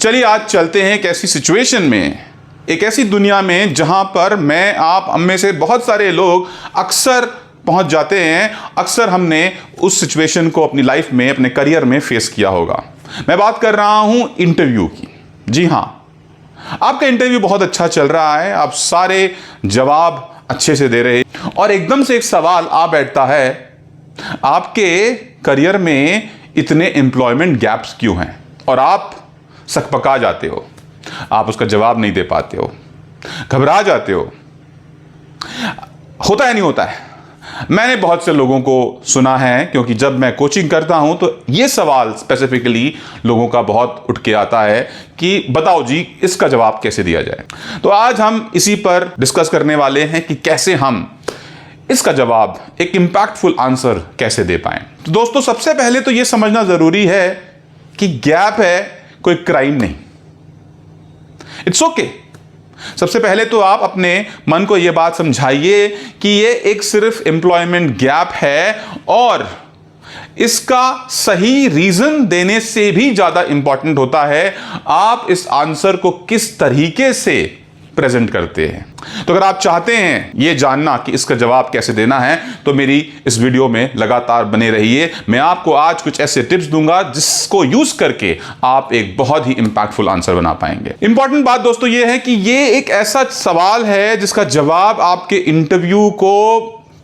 चलिए आज चलते हैं एक ऐसी सिचुएशन में, एक ऐसी दुनिया में जहां पर मैं आप में से बहुत सारे लोग अक्सर पहुंच जाते हैं। अक्सर हमने उस सिचुएशन को अपनी लाइफ में, अपने करियर में फेस किया होगा। मैं बात कर रहा हूं इंटरव्यू की। जी हां, आपका इंटरव्यू बहुत अच्छा चल रहा है, आप सारे जवाब अच्छे से दे रहे हैं और एकदम से एक सवाल आ बैठता है, आपके करियर में इतने एम्प्लॉयमेंट गैप्स क्यों हैं? और आप सकपका जाते हो, आप उसका जवाब नहीं दे पाते हो, घबरा जाते हो। होता है नहीं होता है? मैंने बहुत से लोगों को सुना है, क्योंकि जब मैं कोचिंग करता हूं तो यह सवाल स्पेसिफिकली लोगों का बहुत उठ के आता है कि बताओ जी, इसका जवाब कैसे दिया जाए। तो आज हम इसी पर डिस्कस करने वाले हैं कि कैसे हम इसका जवाब, एक इंपैक्टफुल आंसर कैसे दे पाएं। तो दोस्तों, सबसे पहले तो यह समझना जरूरी है कि गैप है कोई क्राइम नहीं, इट्स ओके। सबसे पहले तो आप अपने मन को यह बात समझाइए कि यह एक सिर्फ एम्प्लॉयमेंट गैप है और इसका सही रीजन देने से भी ज्यादा इंपॉर्टेंट होता है आप इस आंसर को किस तरीके से प्रेजेंट करते हैं। तो अगर आप चाहते हैं यह जानना कि इसका जवाब कैसे देना है, तो मेरी इस वीडियो में लगातार बने रहिए। मैं आपको आज कुछ ऐसे टिप्स दूंगा जिसको यूज करके आप एक बहुत ही इंपैक्टफुल आंसर बना पाएंगे। इंपॉर्टेंट बात दोस्तों यह है कि यह एक ऐसा सवाल है जिसका जवाब आपके इंटरव्यू को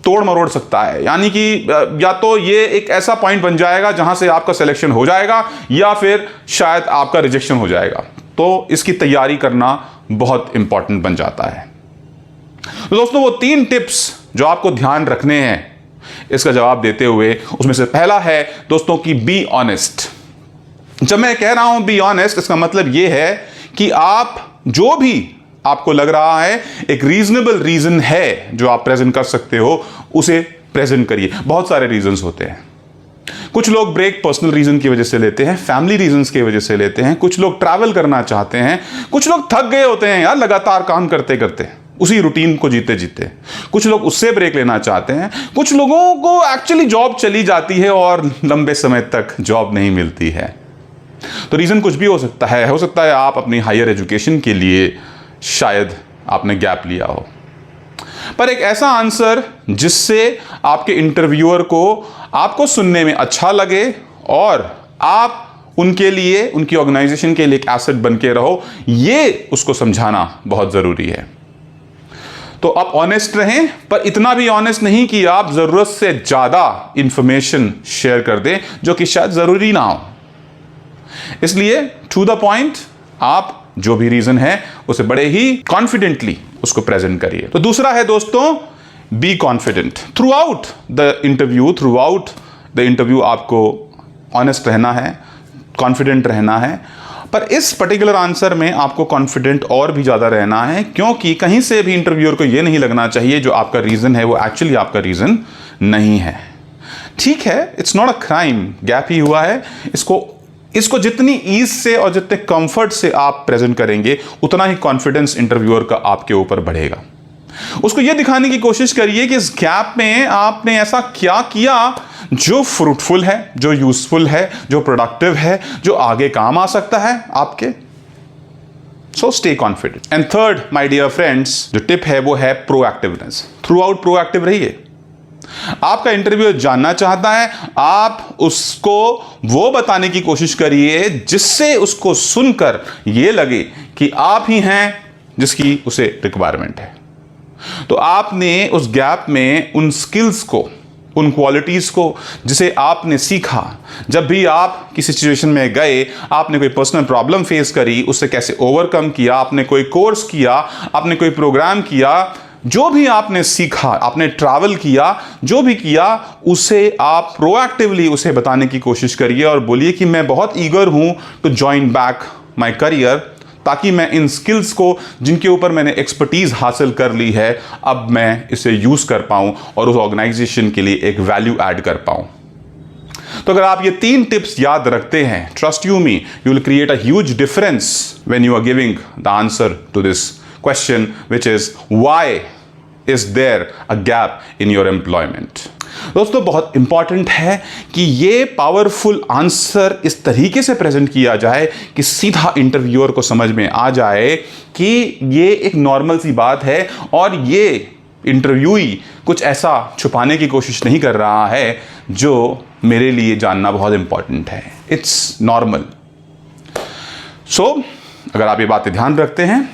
तोड़ मरोड़ सकता है। यानी कि या तो ये एक ऐसा पॉइंट बन जाएगा जहां से आपका सिलेक्शन हो जाएगा, या फिर शायद आपका रिजेक्शन हो जाएगा। तो इसकी तैयारी करना बहुत इंपॉर्टेंट बन जाता है। तो दोस्तों, वो 3 टिप्स जो आपको ध्यान रखने हैं इसका जवाब देते हुए, उसमें से पहला है दोस्तों कि बी ऑनेस्ट। जब मैं कह रहा हूं बी ऑनेस्ट, इसका मतलब यह है कि आप जो भी आपको लग रहा है एक रीजनेबल रीजन है जो आप प्रेजेंट कर सकते हो, उसे प्रेजेंट करिए। बहुत सारे रीजंस होते हैं। कुछ लोग ब्रेक पर्सनल रीजन की वजह से लेते हैं, फैमिली रीजंस की वजह से लेते हैं, कुछ लोग ट्रैवल करना चाहते हैं, कुछ लोग थक गए होते हैं यार लगातार काम करते करते, उसी रूटीन को जीते जीते, कुछ लोग उससे ब्रेक लेना चाहते हैं, कुछ लोगों को एक्चुअली जॉब चली जाती है और लंबे समय तक जॉब नहीं मिलती है। तो रीजन कुछ भी हो सकता है। हो सकता है आप अपनी हायर एजुकेशन के लिए शायद आपने गैप लिया हो, पर एक ऐसा आंसर जिससे आपके इंटरव्यूअर को आपको सुनने में अच्छा लगे और आप उनके लिए, उनकी ऑर्गेनाइजेशन के लिए एक एसेट बन के रहो, ये उसको समझाना बहुत जरूरी है। तो आप ऑनेस्ट रहें, पर इतना भी ऑनेस्ट नहीं कि आप जरूरत से ज्यादा इंफॉर्मेशन शेयर कर दें जो कि शायद जरूरी ना हो। इसलिए टू द पॉइंट, आप जो भी रीजन है उसे बड़े ही कॉन्फिडेंटली उसको प्रेजेंट करिए। तो दूसरा है दोस्तों, be confident through out the interview. आपको ऑनेस्ट रहना है, कॉन्फिडेंट रहना है, पर इस पर्टिकुलर आंसर में आपको कॉन्फिडेंट और भी ज्यादा रहना है, क्योंकि कहीं से भी इंटरव्यूअर को यह नहीं लगना चाहिए जो आपका रीजन है वो एक्चुअली आपका रीजन नहीं है। ठीक है, it's not a crime, gap ही हुआ है। इसको जितनी ईज से और जितने कंफर्ट से आप प्रेजेंट करेंगे, उतना ही कॉन्फिडेंस इंटरव्यूअर का आपके ऊपर बढ़ेगा। उसको यह दिखाने की कोशिश करिए कि इस गैप में आपने ऐसा क्या किया जो फ्रूटफुल है, जो यूजफुल है, जो प्रोडक्टिव है, जो आगे काम आ सकता है आपके। So stay confident. And third my dear friends, जो टिप है वो है प्रोएक्टिवनेस। थ्रू आउट प्रोएक्टिव रहिए। आपका इंटरव्यू जानना चाहता है, आप उसको वो बताने की कोशिश करिए जिससे उसको सुनकर यह लगे कि आप ही हैं जिसकी उसे रिक्वायरमेंट है। तो आपने उस गैप में उन स्किल्स को, उन क्वालिटीज को जिसे आपने सीखा, जब भी आप किसी सिचुएशन में गए, आपने कोई पर्सनल प्रॉब्लम फेस करी, उससे कैसे ओवरकम किया, आपने कोई कोर्स किया, आपने कोई प्रोग्राम किया, जो भी आपने सीखा, आपने ट्रैवल किया, जो भी किया, उसे आप प्रोएक्टिवली उसे बताने की कोशिश करिए और बोलिए कि मैं बहुत ईगर हूं to join back my career, ताकि मैं इन स्किल्स को जिनके ऊपर मैंने एक्सपर्टीज हासिल कर ली है, अब मैं इसे यूज कर पाऊं और उस ऑर्गेनाइजेशन के लिए एक वैल्यू ऐड कर पाऊं। तो अगर आप ये 3 टिप्स याद रखते हैं, trust you me, you will create a huge difference when you are giving the answer to this question, which is why is there a gap in your employment? दोस्तों, बहुत इंपॉर्टेंट है कि ये पावरफुल आंसर इस तरीके से present किया जाए कि सीधा इंटरव्यूअर को समझ में आ जाए कि ये एक नॉर्मल सी बात है और ये इंटरव्यूई कुछ ऐसा छुपाने की कोशिश नहीं कर रहा है जो मेरे लिए जानना बहुत इंपॉर्टेंट है। It's normal. सो अगर आप ये बातें ध्यान रखते हैं,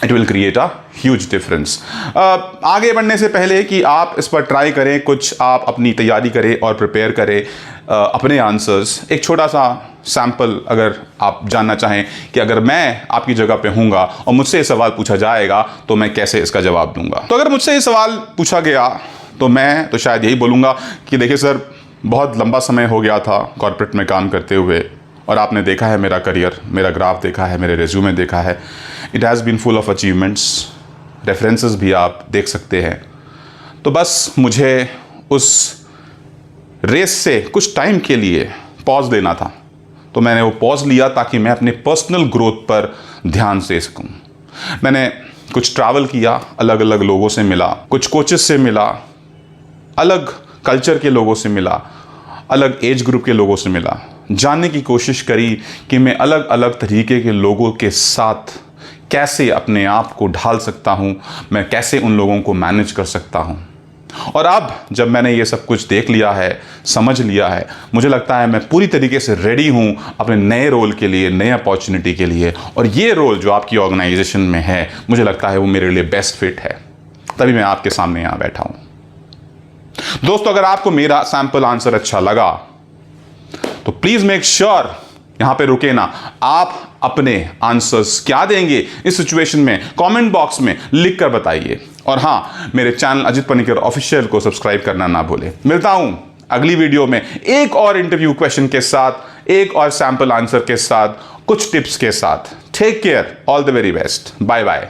it will create a huge difference. आगे बढ़ने से पहले कि आप इस पर ट्राई करें, कुछ आप अपनी तैयारी करें और प्रिपेयर करें अपने आंसर्स। एक छोटा सा सैम्पल अगर आप जानना चाहें कि अगर मैं आपकी जगह पे हूँगा और मुझसे ये सवाल पूछा जाएगा तो मैं कैसे इसका जवाब दूंगा। तो अगर मुझसे ये सवाल पूछा गया तो मैं तो शायद यही बोलूँगा कि देखिए सर, बहुत लंबा समय हो गया था कॉर्पोरेट में काम करते हुए और आपने देखा है मेरा करियर, मेरा ग्राफ देखा है, मेरे रेज्यूमे देखा है। It has been full of achievements, references भी आप देख सकते हैं। तो बस मुझे उस रेस से कुछ टाइम के लिए पॉज लेना था, तो मैंने वो पॉज लिया ताकि मैं अपने पर्सनल ग्रोथ पर ध्यान दे सकूं। मैंने कुछ ट्रैवल किया, अलग अलग लोगों से मिला, कुछ कोचेस से मिला, अलग कल्चर के लोगों से मिला, अलग एज ग्रुप के लोगों से मिला, जानने की कोशिश करी कि मैं अलग अलग तरीके के लोगों के साथ कैसे अपने आप को ढाल सकता हूँ, मैं कैसे उन लोगों को मैनेज कर सकता हूँ। और अब जब मैंने ये सब कुछ देख लिया है, समझ लिया है, मुझे लगता है मैं पूरी तरीके से रेडी हूँ अपने नए रोल के लिए, नए अपॉर्चुनिटी के लिए। और ये रोल जो आपकी ऑर्गेनाइजेशन में है, मुझे लगता है वो मेरे लिए बेस्ट फिट है, तभी मैं आपके सामने यहाँ बैठा हूँ। दोस्तों, अगर आपको मेरा सैंपल आंसर अच्छा लगा तो प्लीज मेक श्योर, यहां पे रुके ना, आप अपने आंसर्स क्या देंगे इस सिचुएशन में कमेंट बॉक्स में लिख कर बताइए। और हां, मेरे चैनल अजित पनिकर ऑफिशियल को सब्सक्राइब करना ना भूलें। मिलता हूं अगली वीडियो में एक और इंटरव्यू क्वेश्चन के साथ, एक और सैंपल आंसर के साथ, कुछ टिप्स के साथ। Take care, all the very best, bye bye.